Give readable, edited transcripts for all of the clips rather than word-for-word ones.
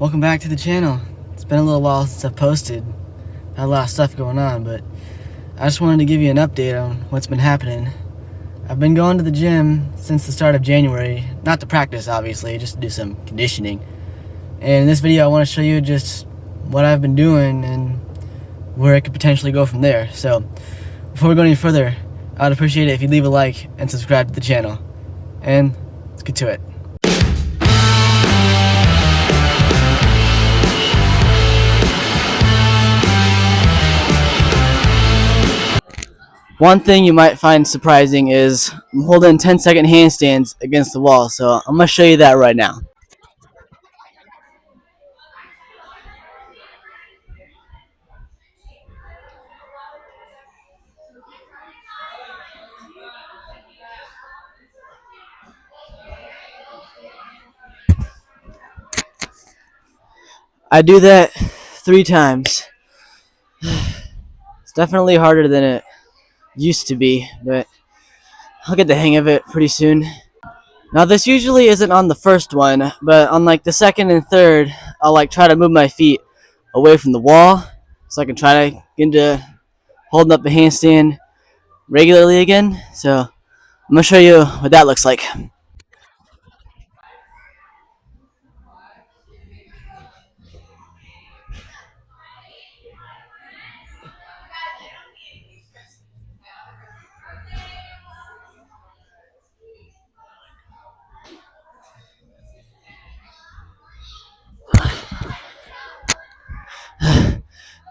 Welcome back to the channel. It's been a little while since I've posted. Had a lot of stuff going on, but I just wanted to give you an update on what's been happening. I've been going to the gym since the start of January, not to practice obviously, just to do some conditioning. And in this video I want to show you just what I've been doing and where it could potentially go from there. So before we go any further, I'd appreciate it if you leave a like and subscribe to the channel. And let's get to it. One thing you might find surprising is I'm holding 10-second handstands against the wall, so I'm going to show you that right now. I do that 3 times. It's definitely harder than it used to be, but I'll get the hang of it pretty soon. Now this usually isn't on the first one, but on like the second and third, I'll like try to move my feet away from the wall so I can try to get into holding up the handstand regularly again. So I'm gonna show you what that looks like.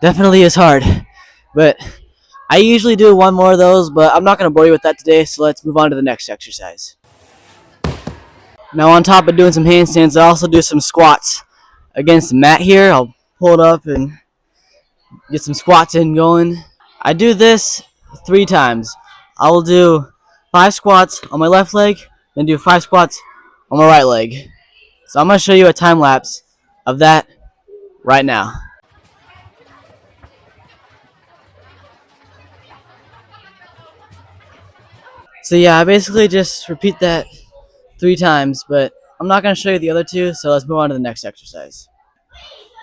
Definitely is hard, but I usually do one more of those, but I'm not going to bore you with that today, so let's move on to the next exercise. Now on top of doing some handstands, I also do some squats against the mat here. I'll pull it up and get some squats in going. I do this 3 times. I will do 5 squats on my left leg, then do 5 squats on my right leg. So I'm going to show you a time lapse of that right now. So yeah, I basically just repeat that 3 times, but I'm not going to show you the other 2, so let's move on to the next exercise.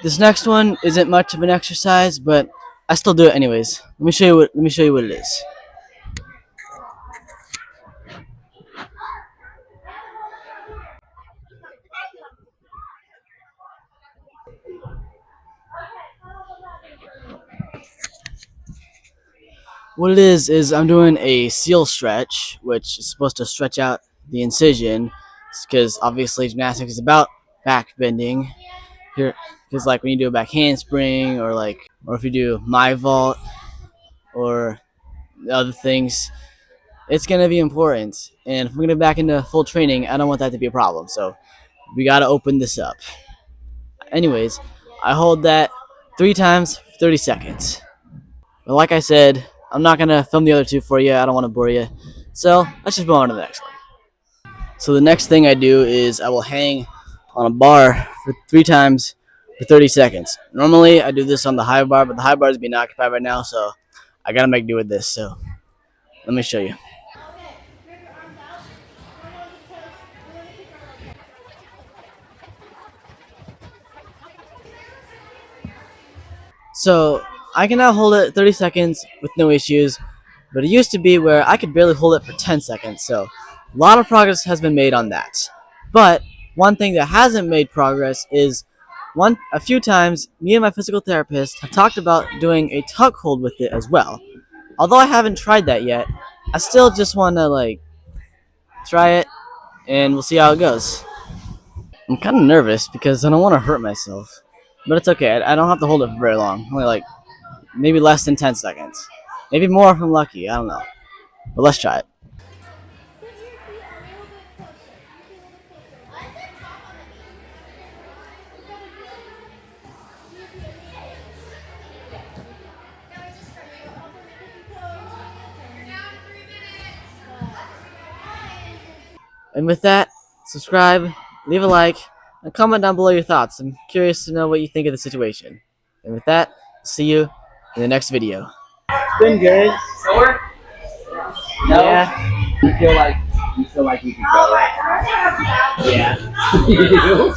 This next one isn't much of an exercise, but I still do it anyways. Let me show you what it is. What it is I'm doing a seal stretch, which is supposed to stretch out the incision, because obviously gymnastics is about back bending. Here, because like when you do a back handspring, or if you do my vault, or other things, it's gonna be important. And if we're gonna back into full training, I don't want that to be a problem. So we gotta open this up. Anyways, I hold that 3 times for 30 seconds. But like I said, I'm not gonna film the other 2 for you. I don't want to bore you. So let's just move on to the next one. So the next thing I do is I will hang on a bar for 3 times for 30 seconds. Normally I do this on the high bar, but the high bar is being occupied right now, so I gotta make do with this. So let me show you. So I can now hold it 30 seconds with no issues, but it used to be where I could barely hold it for 10 seconds. So a lot of progress has been made on that. But one thing that hasn't made progress is a few times me and my physical therapist have talked about doing a tuck hold with it as well. Although I haven't tried that yet, I still just want to try it, and we'll see how it goes. I'm kind of nervous because I don't want to hurt myself, but it's okay. I don't have to hold it for very long. Only maybe less than 10 seconds. Maybe more if I'm lucky. I don't know. But let's try it. And with that, subscribe, leave a like, and comment down below your thoughts. I'm curious to know what you think of the situation. And with that, see you in the next video. It's been good. Sore? No. Yeah. You feel like you could go right now? Yeah. You do?